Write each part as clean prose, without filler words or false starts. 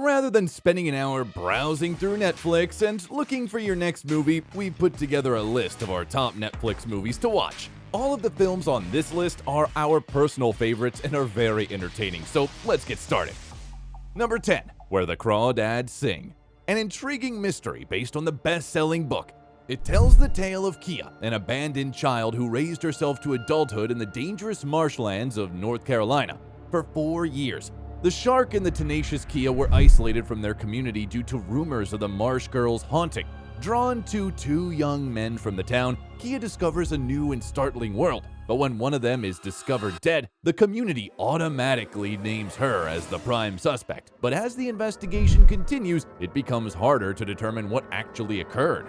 Rather than spending an hour browsing through Netflix and looking for your next movie, we put together a list of our top Netflix movies to watch. All of the films on this list are our personal favorites and are very entertaining, so let's get started. Number 10. Where the CRAWDADS Sing. An intriguing mystery based on the best-selling book. It tells the tale of Kia, an abandoned child who raised herself to adulthood in the dangerous marshlands of North Carolina. For 4 years, the shark and the tenacious Kia were isolated from their community due to rumors of the marsh girl's haunting. Drawn to 2 young men from the town, Kia discovers a new and startling world. But when one of them is discovered dead, the community automatically names her as the prime suspect. But as the investigation continues, it becomes harder to determine what actually occurred.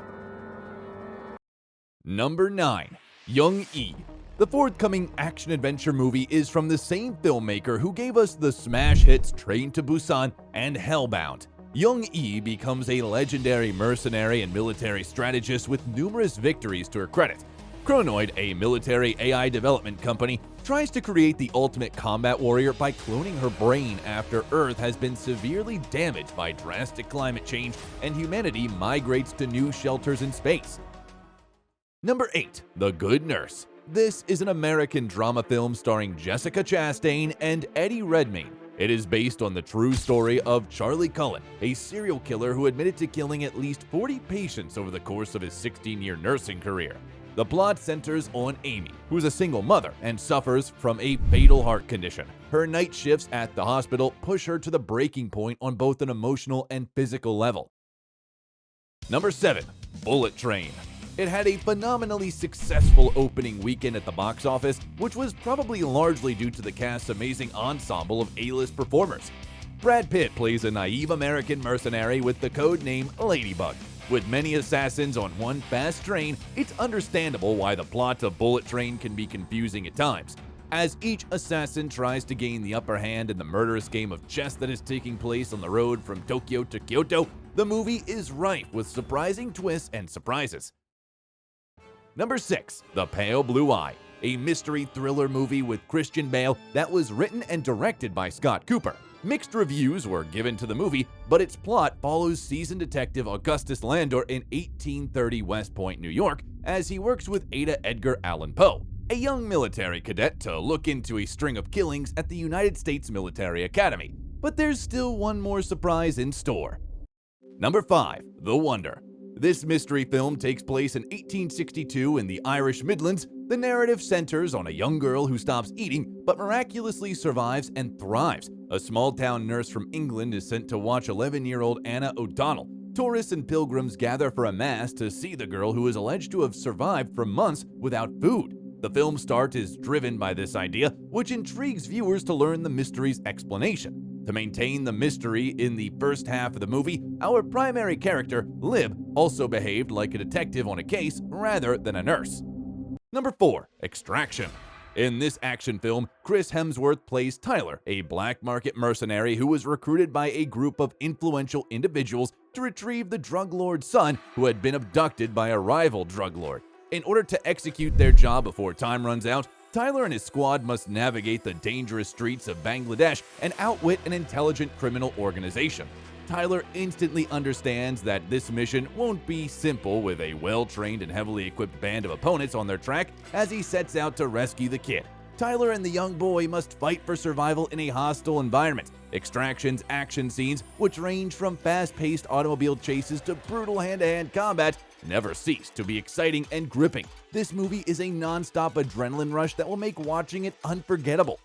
Number 9. Young E. The forthcoming action-adventure movie is from the same filmmaker who gave us the smash hits Train to Busan and Hellbound. Young E becomes a legendary mercenary and military strategist with numerous victories to her credit. Chronoid, a military AI development company, tries to create the ultimate combat warrior by cloning her brain after Earth has been severely damaged by drastic climate change and humanity migrates to new shelters in space. Number 8. The Good Nurse. This is an American drama film starring Jessica Chastain and Eddie Redmayne. It is based on the true story of Charlie Cullen, a serial killer who admitted to killing at least 40 patients over the course of his 16-year nursing career. The plot centers on Amy, who is a single mother and suffers from a fatal heart condition. Her night shifts at the hospital push her to the breaking point on both an emotional and physical level. Number 7. Bullet Train. It had a phenomenally successful opening weekend at the box office, which was probably largely due to the cast's amazing ensemble of A-list performers. Brad Pitt plays a naive American mercenary with the code name Ladybug. With many assassins on one fast train, it's understandable why the plot of Bullet Train can be confusing at times. As each assassin tries to gain the upper hand in the murderous game of chess that is taking place on the road from Tokyo to Kyoto, the movie is rife with surprising twists and surprises. Number 6. The Pale Blue Eye, a mystery thriller movie with Christian Bale that was written and directed by Scott Cooper. Mixed reviews were given to the movie, but its plot follows seasoned detective Augustus Landor in 1830 West Point, New York, as he works with Ada Edgar Allan Poe, a young military cadet, to look into a string of killings at the United States Military Academy. But there's still one more surprise in store. Number 5. The Wonder. This mystery film takes place in 1862 in the Irish Midlands. The narrative centers on a young girl who stops eating but miraculously survives and thrives. A small-town nurse from England is sent to watch 11-year-old Anna O'Donnell. Tourists and pilgrims gather for a mass to see the girl who is alleged to have survived for months without food. The film's start is driven by this idea, which intrigues viewers to learn the mystery's explanation. To maintain the mystery in the first half of the movie, our primary character, Lib, also behaved like a detective on a case rather than a nurse. Number 4. Extraction. In this action film, Chris Hemsworth plays Tyler, a black market mercenary who was recruited by a group of influential individuals to retrieve the drug lord's son who had been abducted by a rival drug lord. In order to execute their job before time runs out, Tyler and his squad must navigate the dangerous streets of Bangladesh and outwit an intelligent criminal organization. Tyler instantly understands that this mission won't be simple with a well-trained and heavily equipped band of opponents on their track as he sets out to rescue the kid. Tyler and the young boy must fight for survival in a hostile environment. Extraction's action scenes, which range from fast-paced automobile chases to brutal hand-to-hand combat, never cease to be exciting and gripping. This movie is a non-stop adrenaline rush that will make watching it unforgettable.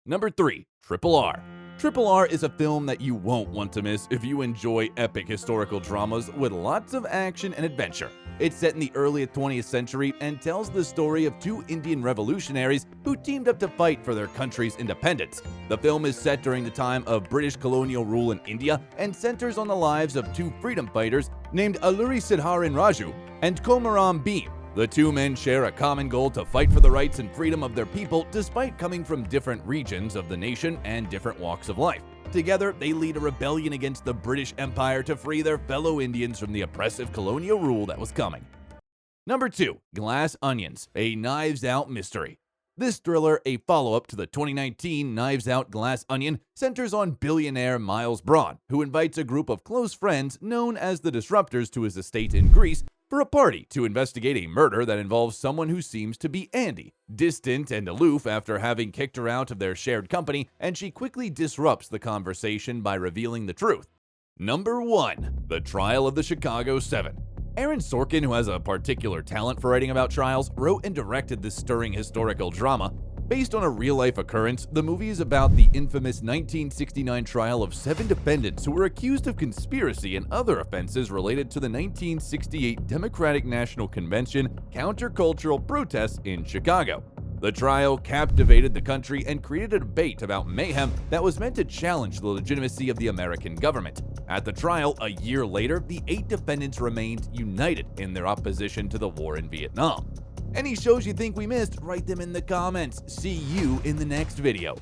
Number 3. Triple R. Triple R is a film that you won't want to miss if you enjoy epic historical dramas with lots of action and adventure. It's set in the early 20th century and tells the story of 2 Indian revolutionaries who teamed up to fight for their country's independence. The film is set during the time of British colonial rule in India and centers on the lives of 2 freedom fighters named Alluri Sidharan Raju and Komaram Bhim. The 2 men share a common goal to fight for the rights and freedom of their people despite coming from different regions of the nation and different walks of life. Together, they lead a rebellion against the British Empire to free their fellow Indians from the oppressive colonial rule that was coming. Number 2. Glass Onions, a Knives Out mystery. This thriller, a follow-up to the 2019 Knives Out Glass Onion, centers on billionaire Miles Braun, who invites a group of close friends known as the Disruptors to his estate in Greece for a party to investigate a murder that involves someone who seems to be Andy, distant and aloof after having kicked her out of their shared company, and she quickly disrupts the conversation by revealing the truth. Number 1. The Trial of the Chicago 7. Aaron Sorkin, who has a particular talent for writing about trials, wrote and directed this stirring historical drama. Based on a real-life occurrence, the movie is about the infamous 1969 trial of 7 defendants who were accused of conspiracy and other offenses related to the 1968 Democratic National Convention countercultural protests in Chicago. The trial captivated the country and created a debate about mayhem that was meant to challenge the legitimacy of the American government. At the trial, a year later, the 8 defendants remained united in their opposition to the war in Vietnam. Any shows you think we missed, write them in the comments. See you in the next video.